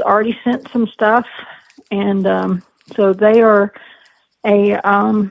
already sent some stuff, and so they are a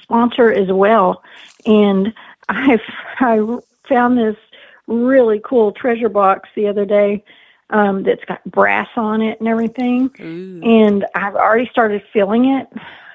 sponsor as well. And I found this really cool treasure box the other day that's got brass on it and everything. Ooh. And I've already started filling it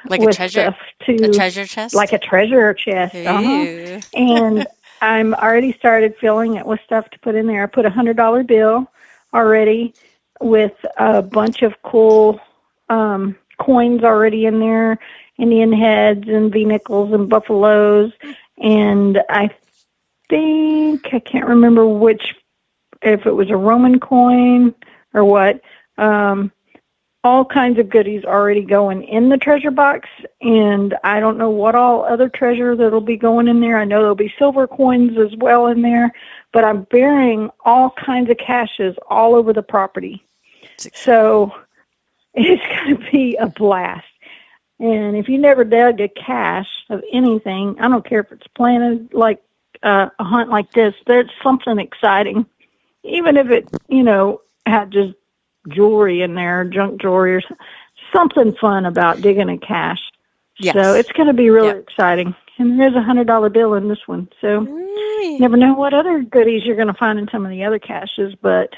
Like with a stuff treasure chest? like a treasure chest. Ooh. And I'm already started filling it with stuff to put in there. I put $100 bill already with a bunch of cool coins already in there, Indian heads and V-nickels and buffaloes. And I can't remember if it was a Roman coin or what. All kinds of goodies already going in the treasure box, and I don't know what all other treasure that'll be going in there. I know there'll be silver coins as well in there, but I'm burying all kinds of caches all over the property. So it's going to be a blast. And if you never dug a cache of anything, I don't care if it's planted like a hunt like this, there's something exciting. Even if it, had just jewelry in there, junk jewelry, or something fun about digging a cache. Yes. So it's going to be really exciting. And there's a $100 bill in this one. So you never know what other goodies you're going to find in some of the other caches, but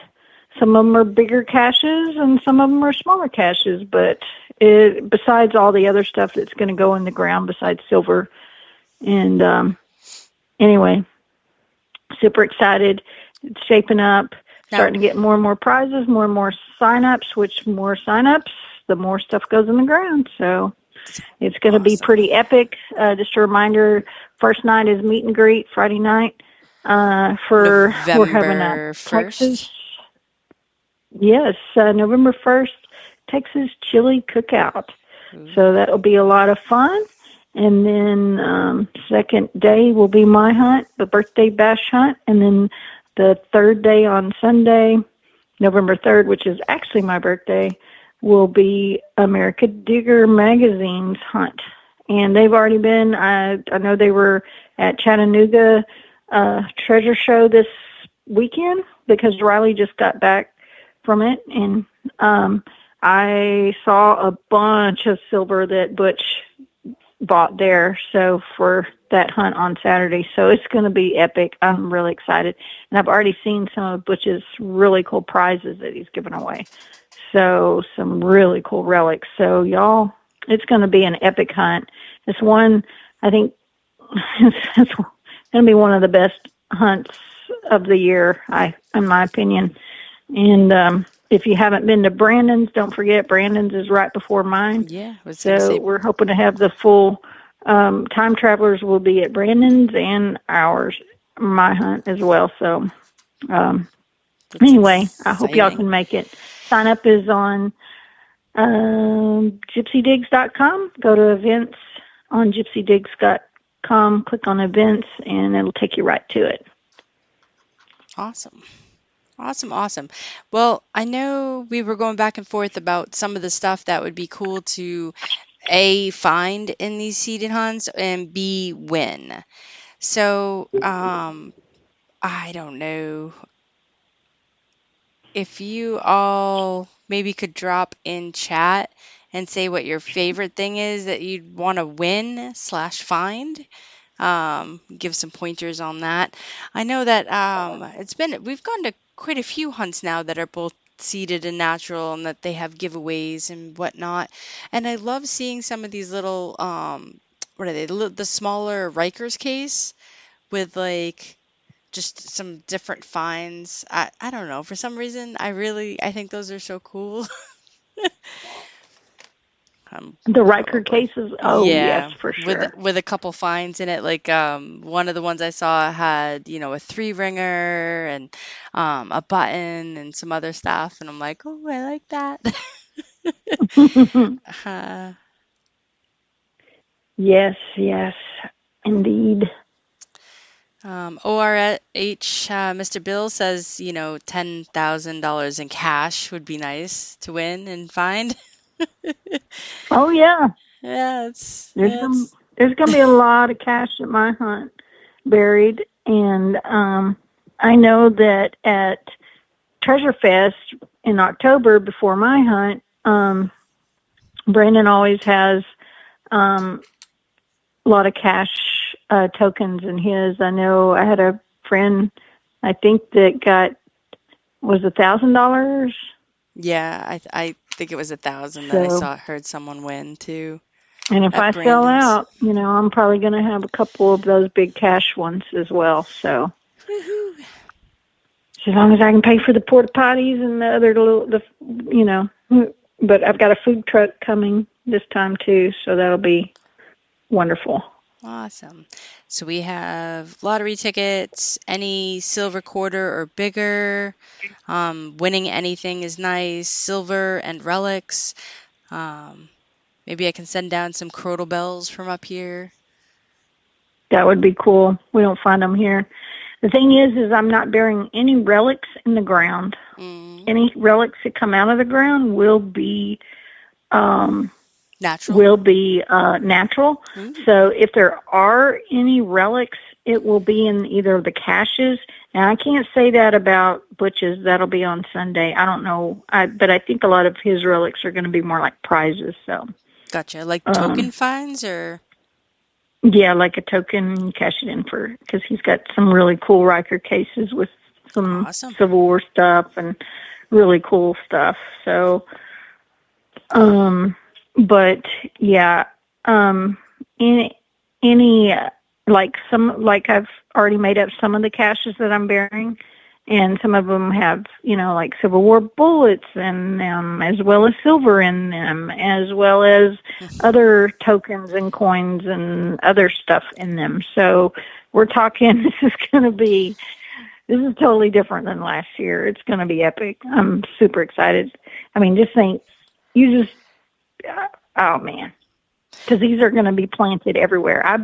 some of them are bigger caches and some of them are smaller caches. But besides all the other stuff that's going to go in the ground besides silver. And anyway, super excited. It's shaping up. Starting to get more and more prizes, more and more sign-ups, which more sign-ups, the more stuff goes in the ground. So it's going to be pretty epic. Just a reminder, first night is meet and greet, Friday night. We're having a Texas. Yes, November 1st, Texas chili cookout. So that'll be a lot of fun. And then second day will be my hunt, the birthday bash hunt, and then the third day on Sunday, November 3rd, which is actually my birthday, will be America Digger Magazine's hunt. And they've already been, I know they were at Chattanooga Treasure Show this weekend because Riley just got back from it. And I saw a bunch of silver that Butch bought there, so for that hunt on Saturday. So it's going to be epic. I'm really excited. And I've already seen some of Butch's really cool prizes that he's given away. So some really cool relics. So y'all, it's going to be an epic hunt. This one, I think, it's going to be one of the best hunts of the year, in my opinion. And if you haven't been to Brandon's, don't forget Brandon's is right before mine. Yeah. So we're hoping to have the full time travelers will be at Brandon's and ours, my hunt as well. So anyway, I hope y'all can make it. Sign up is on gypsydigs.com. Go to events on gypsydigs.com, click on events, and it'll take you right to it. Awesome. Well, I know we were going back and forth about some of the stuff that would be cool to A, find in these seeded hunts, and B, win. So, I don't know if you all maybe could drop in chat and say what your favorite thing is that you'd want to win/find. Give some pointers on that. I know that we've gone to quite a few hunts now that are both seeded and natural, and that they have giveaways and whatnot. And I love seeing some of these little what are they? The smaller Rikers case with like just some different finds. I don't know. For some reason, I think those are so cool. The Riker cases? Oh, yeah, yes, for sure. With a couple finds in it. Like one of the ones I saw had, a 3-ringer and a button and some other stuff. And I'm like, oh, I like that. Yes, indeed. ORH, Mr. Bill says, $10,000 in cash would be nice to win and find. Oh, yeah. Yeah, there's going to be a lot of cash at my hunt buried. And I know that at Treasure Fest, in October before my hunt, Brandon always has a lot of cash tokens in his. I know I had a friend, I think, that got, was $1,000. Yeah, I think it was 1,000 that I heard someone win too. And if I sell out, I'm probably going to have a couple of those big cash ones as well. So, woohoo! As long as I can pay for the porta potties and the other but I've got a food truck coming this time too, so that'll be wonderful. Awesome. So we have lottery tickets, any silver quarter or bigger. Winning anything is nice. Silver and relics. Maybe I can send down some crotal bells from up here. That would be cool. We don't find them here. The thing is I'm not burying any relics in the ground. Any relics that come out of the ground will be natural. Natural. So if there are any relics, it will be in either of the caches. And I can't say that about Butch's. That'll be on Sunday. I don't know. But I think a lot of his relics are going to be more like prizes. So. Gotcha. Like token finds or? Yeah, like a token, you cash it in for, because he's got some really cool Riker cases with some Civil War stuff and really cool stuff. So, but yeah, any like I've already made up some of the caches that I'm burying, and some of them have, like Civil War bullets in them, as well as silver in them, as well as other tokens and coins and other stuff in them. So we're talking, this is totally different than last year. It's going to be epic. I'm super excited. I mean, oh man, because these are going to be planted everywhere. I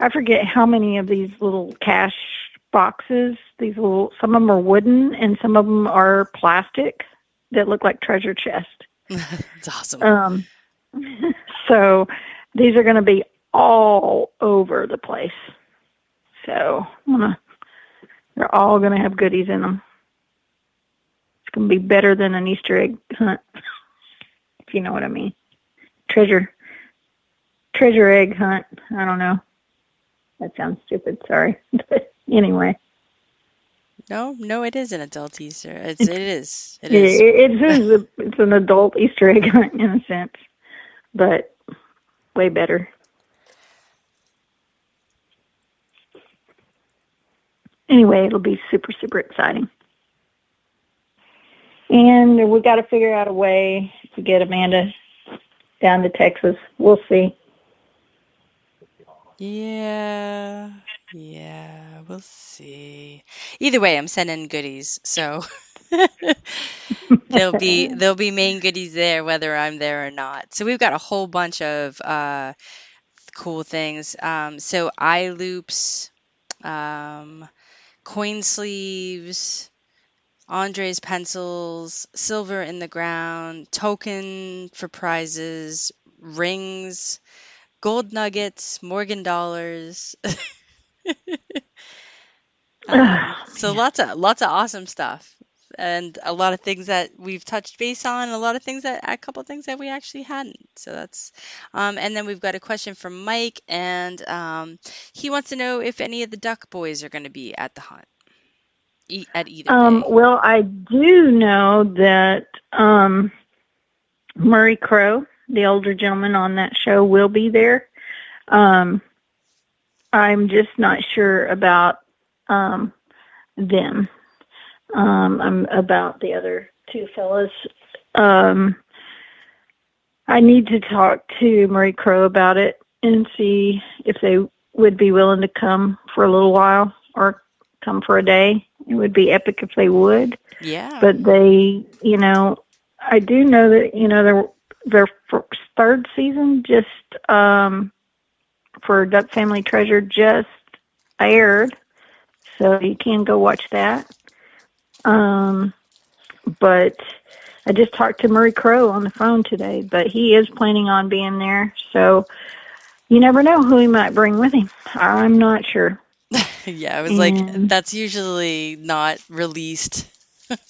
forget how many of these little cache boxes, some of them are wooden and some of them are plastic that look like treasure chests. That's awesome. So these are going to be all over the place. So they're all going to have goodies in them. It's going to be better than an Easter egg hunt, if you know what I mean. Treasure egg hunt. I don't know. That sounds stupid. Sorry. But anyway. No, it is an adult Easter. It is. It's an adult Easter egg hunt in a sense, but way better. Anyway, it'll be super, super exciting. And we got to figure out a way to get Amanda down to Texas. We'll see. Yeah, we'll see. Either way, I'm sending goodies, so there'll be main goodies there whether I'm there or not. So we've got a whole bunch of cool things. So eye loops, coin sleeves, Andre's pencils, silver in the ground, token for prizes, rings, gold nuggets, Morgan dollars. So lots of awesome stuff, and a lot of things that we've touched base on, a couple of things that we actually hadn't. So that's, and then we've got a question from Mike, and he wants to know if any of the Duck boys are going to be at the hunt. At either day. Well, I do know that Murray Crowe, the older gentleman on that show, will be there. I'm just not sure about them. I'm about the other two fellas. I need to talk to Murray Crowe about it and see if they would be willing to come for a little while or come for a day. It would be epic if they would. Yeah. But they, I do know that, their third season just for Duck Family Treasure just aired. So you can go watch that. But I just talked to Murray Crowe on the phone today, but he is planning on being there. So you never know who he might bring with him. I'm not sure. Yeah, I was like, that's usually not released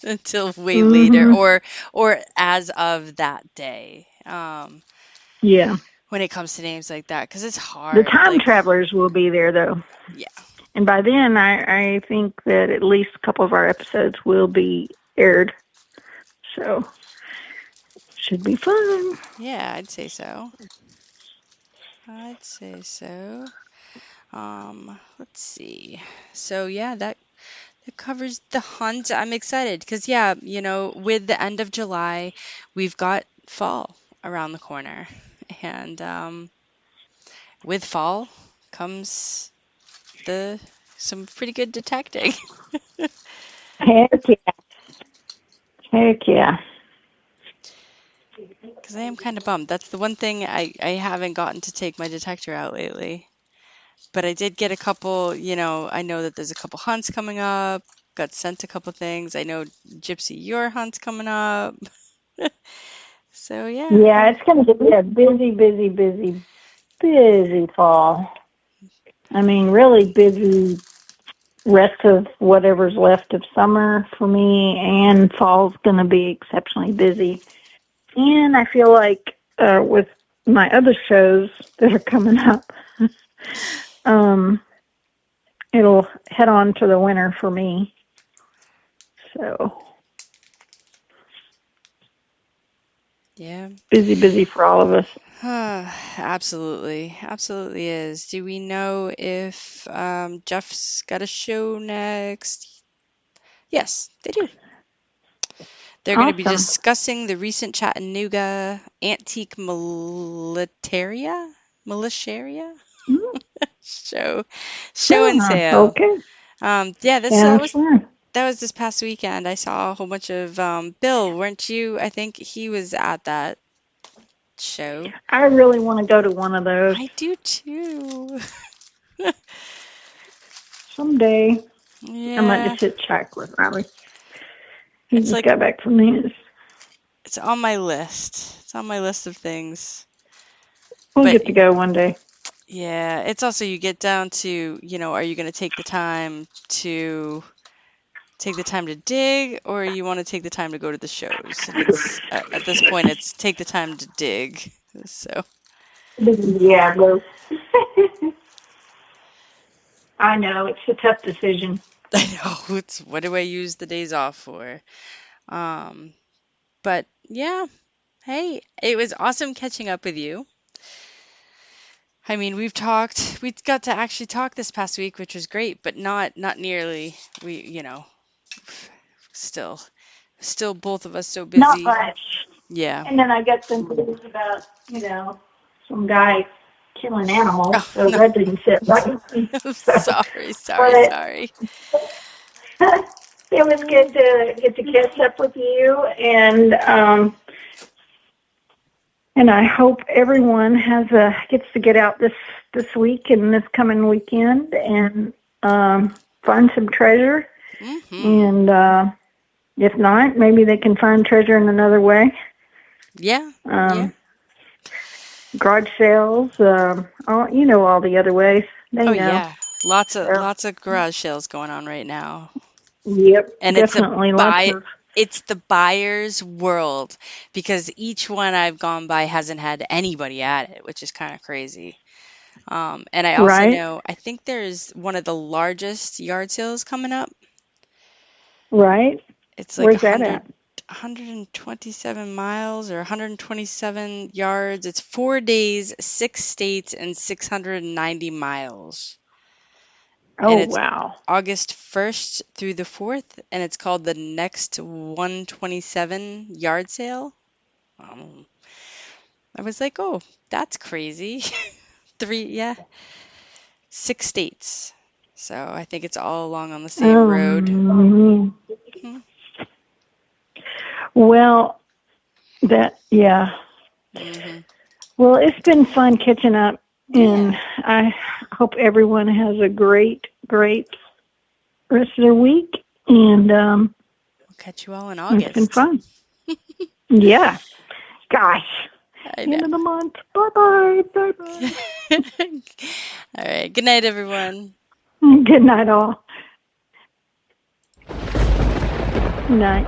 until way later, or as of that day. Yeah. When it comes to names like that, because it's The hard. time travelers will be there, though. Yeah. And by then, I think that at least a couple of our episodes will be aired. So, should be fun. Yeah, I'd say so. Let's see. So yeah, that covers the hunt. I'm excited because yeah, with the end of July, we've got fall around the corner, and with fall comes some pretty good detecting. Heck yeah. Heck yeah. Because I am kind of bummed. That's the one thing I haven't gotten to take my detector out lately. But I did get a couple, I know that there's a couple hunts coming up. Got sent a couple things. I know, Gypsy, your hunt's coming up. So, yeah. Yeah, it's going to be a busy fall. I mean, really busy rest of whatever's left of summer for me, and fall's going to be exceptionally busy. And I feel like with my other shows that are coming up, it'll head on to the winter for me. So, yeah, busy for all of us. Absolutely is. Do we know if Jeff's got a show next? Yes, they do. They're going to be discussing the recent Chattanooga antique militaria show and sale. Okay. Yeah, that was this past weekend. I saw a whole bunch of Bill, weren't you? I think he was at that show. I really want to go to one of those. I do too. Someday. Yeah. I might just hit check with Riley. He just got back from his. It's on my list. It's on my list of things. We'll get to go one day. Yeah, it's also, you get down to, are you going to take the time to dig, or you want to take the time to go to the shows? At this point, it's take the time to dig. So. Yeah, I know, it's a tough decision. I know. It's what do I use the days off for? But yeah, hey, it was awesome catching up with you. I mean, we got to actually talk this past week, which was great, but not nearly. We, still both of us so busy. Not much. Yeah. And then I got some news about, some guy killing animals, so that didn't sit right. Sorry. It was good to get to catch up with you, and I hope everyone gets to get out this week and this coming weekend and find some treasure. Mm-hmm. And if not, maybe they can find treasure in another way. Yeah. Garage sales, all the other ways. They know. Yeah, lots of garage sales going on right now. Yep, and definitely. It's the buyer's world, because each one I've gone by hasn't had anybody at it, which is kind of crazy. And I also know, I think there's one of the largest yard sales coming up. Right. It's like 127 miles or 127 yards. It's 4 days, 6 states, and 690 miles. Oh, wow. August 1st through the 4th, and it's called the Next 127 Yard Sale. I was like, oh, that's crazy. 6 states. So I think it's all along on the same road. Mm-hmm. Well, Mm-hmm. Well, it's been fun catching up, and I hope everyone has a great rest of their week, and we'll catch you all in August. It's been fun. Yeah. Gosh. End of the month. Bye-bye. All right. Good night, everyone. Good night, all. Night.